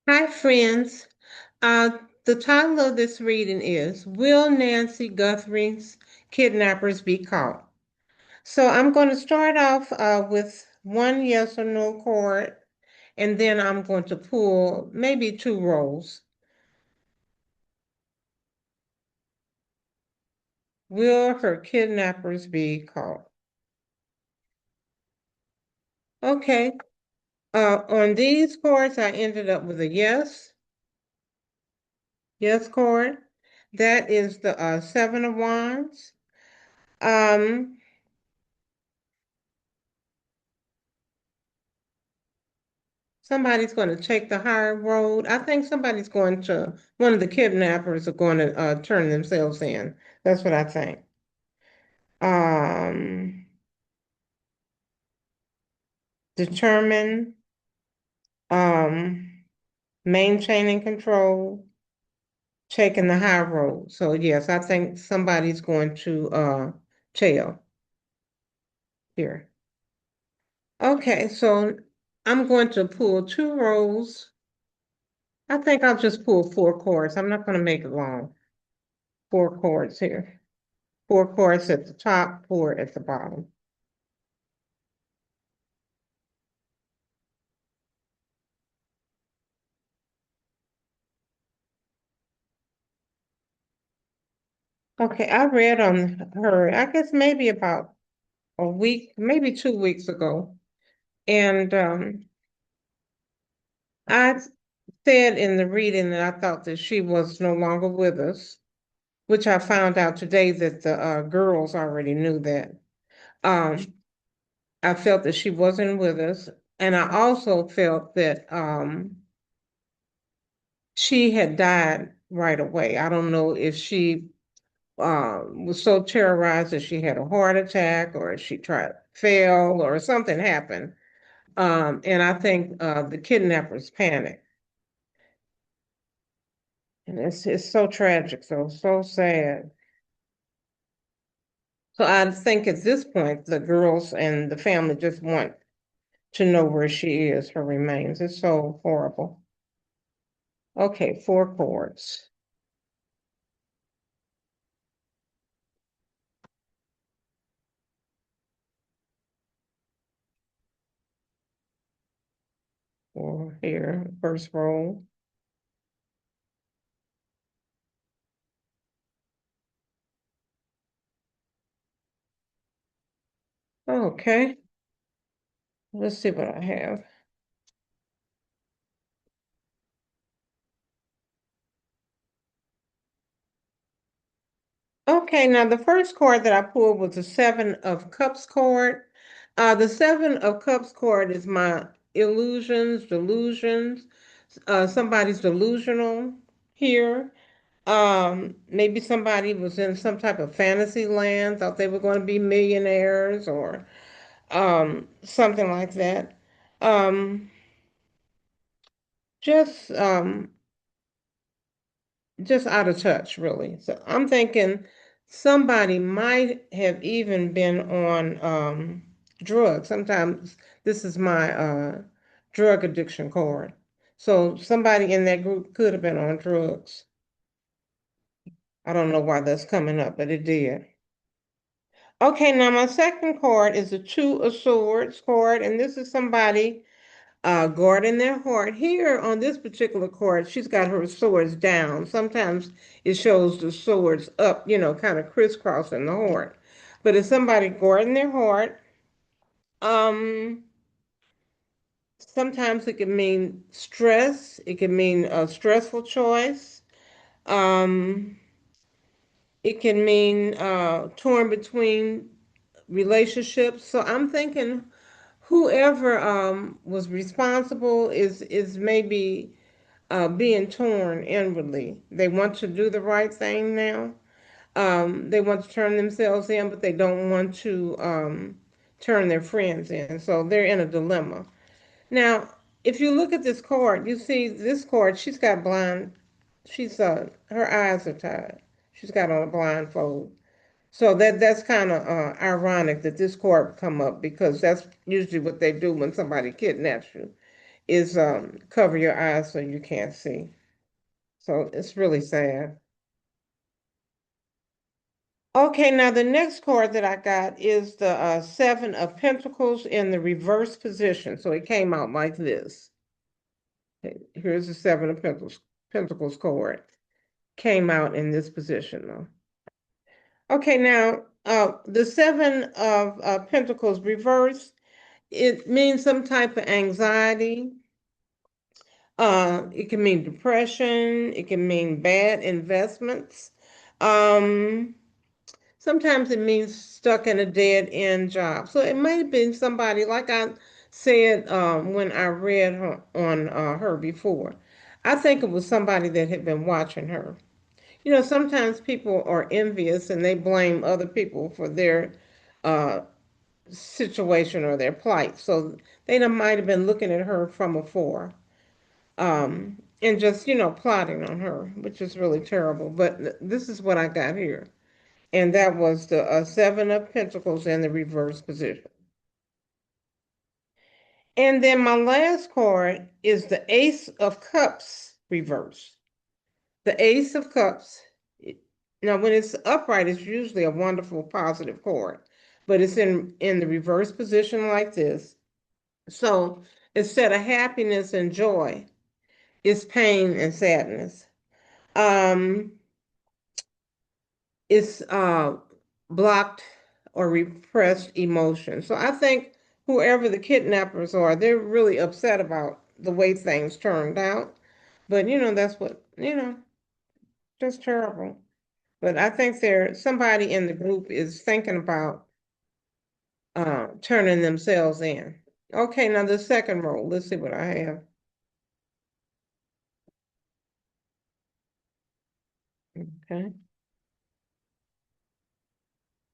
Hi, friends. The title of this reading is Will Nancy Guthrie's Kidnappers Be Caught? So I'm going to start off with one yes or no card, and then I'm going to pull maybe two rolls. Will her kidnappers be caught? Okay. On these cards, I ended up with a yes card. That is the Seven of Wands. Um, Somebody's going to take the higher road. I think one of the kidnappers are going to turn themselves in. That's what I think. Um, Determine, um, maintaining control, taking the high road. So yes, I think somebody's going to jail here. Okay, so I'm going to pull two rows. I think I'll just pull four cards. I'm not going to make it long. Four cards here. Four cards at the top, four at the bottom. Okay, I read on her, I guess maybe about a week, maybe 2 weeks ago. And I said in the reading that I thought that she was no longer with us, which I found out today that the girls already knew that. Um, I felt that she wasn't with us. And I also felt that she had died right away. I don't know if she was so terrorized that she had a heart attack or she tried fell or something happened. And I think the kidnappers panicked. And it's so tragic, so sad. So I think at this point, the girls and the family just want to know where she is, her remains. It's so horrible. Okay, four chords. Four here, first row. Okay, let's see what I have. Okay, now the first card that I pulled was the Seven of Cups card. The Seven of Cups card is my delusions. Somebody's delusional here. Maybe somebody was in some type of fantasy land, thought they were going to be millionaires or something like that. Um, just um, just out of touch, really. So I'm thinking somebody might have even been on drugs. Sometimes this is my drug addiction card. So somebody in that group could have been on drugs. I don't know why that's coming up, but it did. Okay, now my second card is a Two of Swords card, and this is somebody guarding their heart. Here on this particular card, she's got her swords down. Sometimes it shows the swords up, kind of crisscrossing the heart. But it's somebody guarding their heart. Um, Sometimes it can mean stress. It can mean a stressful choice. Um, it can mean torn between relationships. So I'm thinking whoever was responsible is maybe being torn inwardly. They want to do the right thing now. They want to turn themselves in, but they don't want to turn their friends in. So they're in a dilemma. Now, if you look at this card, you see this card, she's got blind, her eyes are tied. She's got on a blindfold. So that's kind of ironic that this card would come up because that's usually what they do when somebody kidnaps you. is cover your eyes so you can't see. So it's really sad. Okay, now the next card that I got is the Seven of Pentacles in the reverse position. So it came out like this. Okay, here's the Seven of Pentacles card. Came out in this position though. Okay, now the Seven of Pentacles reverse, it means some type of anxiety. It can mean depression. It can mean bad investments. Um, Sometimes it means stuck in a dead end job. So it might have been somebody, like I said when I read her, on her before. I think it was somebody that had been watching her. You know, sometimes people are envious and they blame other people for their uh, situation or their plight. So they might have been looking at her from afar and just, plotting on her, which is really terrible. But this is what I got here. And that was the Seven of Pentacles in the reverse position. And then my last card is the Ace of Cups reverse. The Ace of Cups. Now, when it's upright, it's usually a wonderful, positive card, but it's in the reverse position like this. So instead of happiness and joy, it's pain and sadness. Um, it's blocked or repressed emotion. So I think whoever the kidnappers are, they're really upset about the way things turned out. But that's what, just terrible. But I think somebody in the group is thinking about turning themselves in. Okay, now the second roll. Let's see what I have. Okay.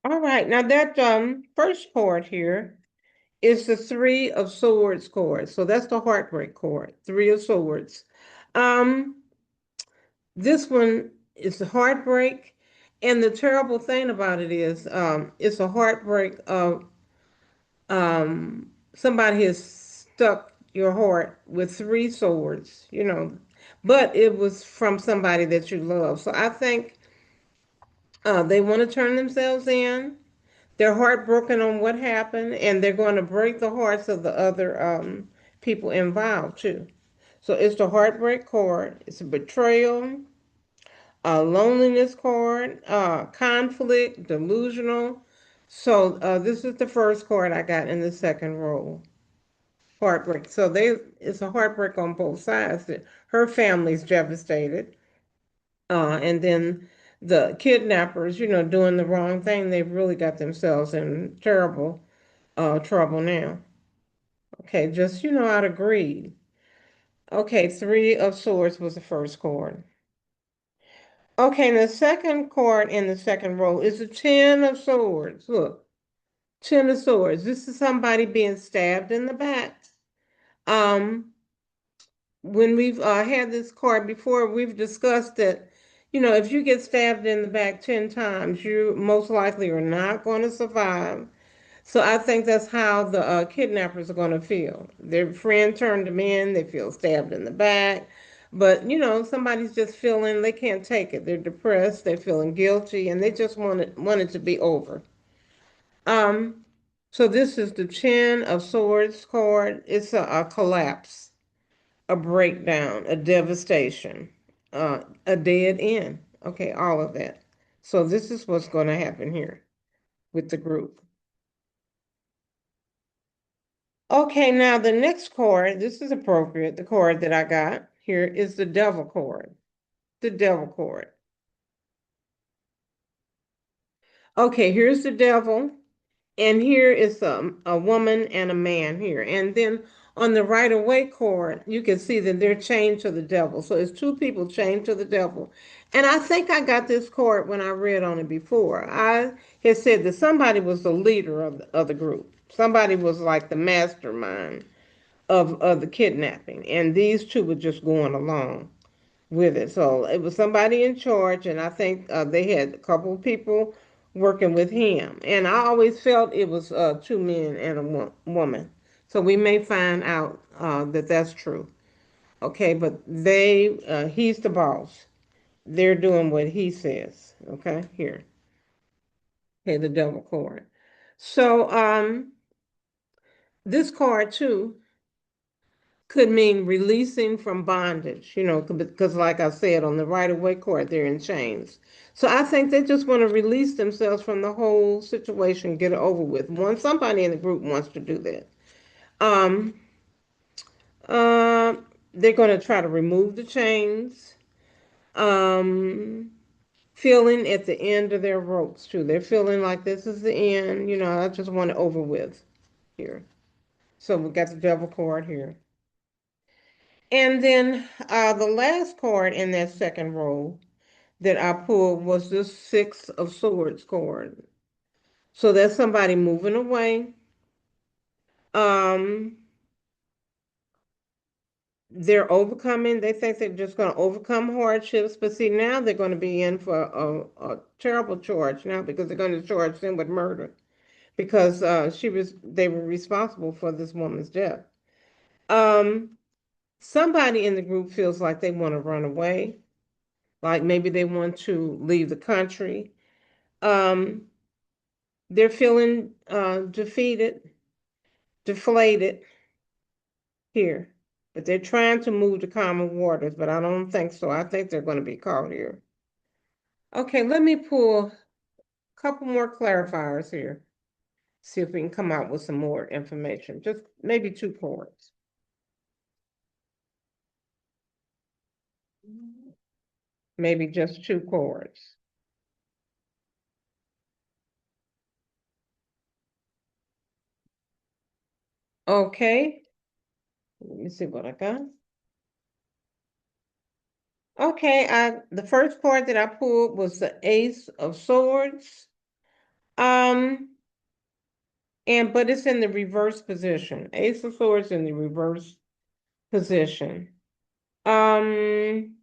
All right. Now that first card here is the Three of Swords card. So that's the heartbreak card. Three of Swords. Um, this one is the heartbreak, and the terrible thing about it is, it's a heartbreak of somebody has stuck your heart with three swords, but it was from somebody that you love. So I think they want to turn themselves in. They're heartbroken on what happened, and they're going to break the hearts of the other people involved too. So it's the heartbreak card. It's a betrayal, a loneliness card, conflict, delusional. So this is the first card I got in the second row. Heartbreak. So it's a heartbreak on both sides. Her family's devastated. And then the kidnappers, doing the wrong thing, they've really got themselves in terrible trouble now. Okay, just, out of greed. Okay, Three of Swords was the first card. Okay, and the second card in the second row is the Ten of Swords. Look, Ten of Swords. This is somebody being stabbed in the back. Um, when we've had this card before, we've discussed that, if you get stabbed in the back 10 times, you most likely are not going to survive. So I think that's how the kidnappers are going to feel. Their friend turned them in, they feel stabbed in the back. But, somebody's just feeling they can't take it. They're depressed, they're feeling guilty, and they just want it to be over. Um, so this is the Ten of Swords card. It's a collapse, a breakdown, a devastation, a dead end. Okay, all of that. So this is what's going to happen here with the group. Okay, now the next card, this is appropriate. The card that I got here is the Devil card. The Devil card. Okay, here's the Devil. And here is a woman and a man here. And then on the right away card, you can see that they're chained to the devil. So it's two people chained to the devil. And I think I got this card when I read on it before. I had said that somebody was the leader of the group. Somebody was like the mastermind of the kidnapping. And these two were just going along with it. So it was somebody in charge, and I think they had a couple of people working with him. And I always felt it was two men and a woman. So we may find out that that's true. Okay, but he's the boss. They're doing what he says. Okay, here. Okay, the devil card. So, this card too could mean releasing from bondage, because like I said, on the right-of-way card, they're in chains. So I think they just want to release themselves from the whole situation, get it over with. Somebody in the group wants to do that. Um, uh, they're going to try to remove the chains. Um, Feeling at the end of their ropes too. They're feeling like this is the end. I just want it over with here. So we got the devil card here. And then the last card in that second row that I pulled was this Six of Swords card. So that's somebody moving away. Um, they're overcoming, they think they're just going to overcome hardships, but see, now they're going to be in for a terrible charge now because they're going to charge them with murder because they were responsible for this woman's death. Um, Somebody in the group feels like they want to run away, like maybe they want to leave the country. Um, they're feeling defeated, deflated here, but they're trying to move to calmer waters, but I don't think so. I think they're going to be caught here. Okay, let me pull a couple more clarifiers here. See if we can come out with some more information. Just maybe two cards. Maybe just two cards. Okay, let me see what I got. Okay, the first card that I pulled was the Ace of Swords. Um, but it's in the reverse position. Ace of Swords in the reverse position. Um,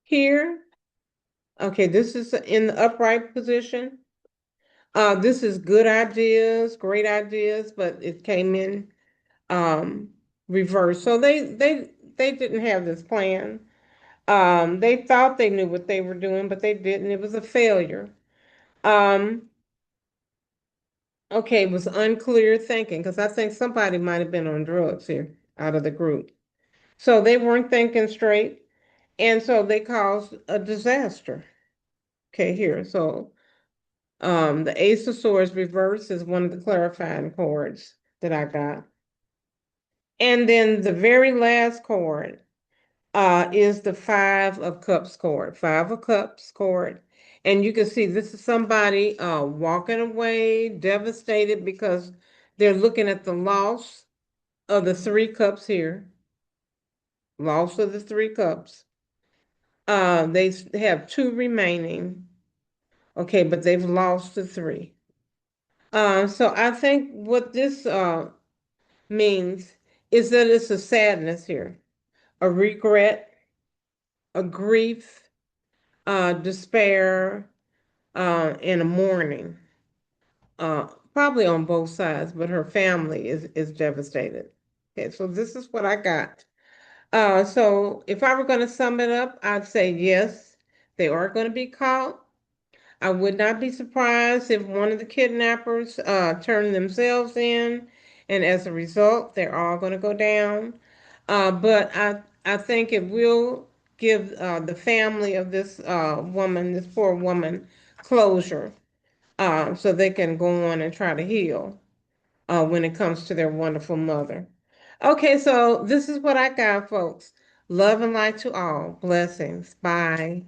Here, okay, this is in the upright position. This is good ideas, great ideas, but it came in um reverse. So they didn't have this plan. They thought they knew what they were doing, but they didn't. It was a failure. Um, okay, it was unclear thinking because I think somebody might have been on drugs here out of the group. So they weren't thinking straight, and so they caused a disaster. Okay, here. So the Ace of Swords reverse is one of the clarifying cards that I got. And then the very last card is the Five of Cups card. Five of Cups card. And you can see this is somebody walking away, devastated because they're looking at the loss of the three cups here. Loss of the three cups. They have two remaining. Okay, but they've lost the three. So I think what this means is that it's a sadness here, a regret, a grief, despair, and a mourning, probably on both sides, but her family is devastated. Okay, so this is what I got. So if I were going to sum it up, I'd say yes, they are going to be caught. I would not be surprised if one of the kidnappers turned themselves in, and as a result, they're all going to go down. But I think it will give the family of this woman, this poor woman, closure, so they can go on and try to heal when it comes to their wonderful mother. Okay, so this is what I got, folks. Love and light to all. Blessings. Bye.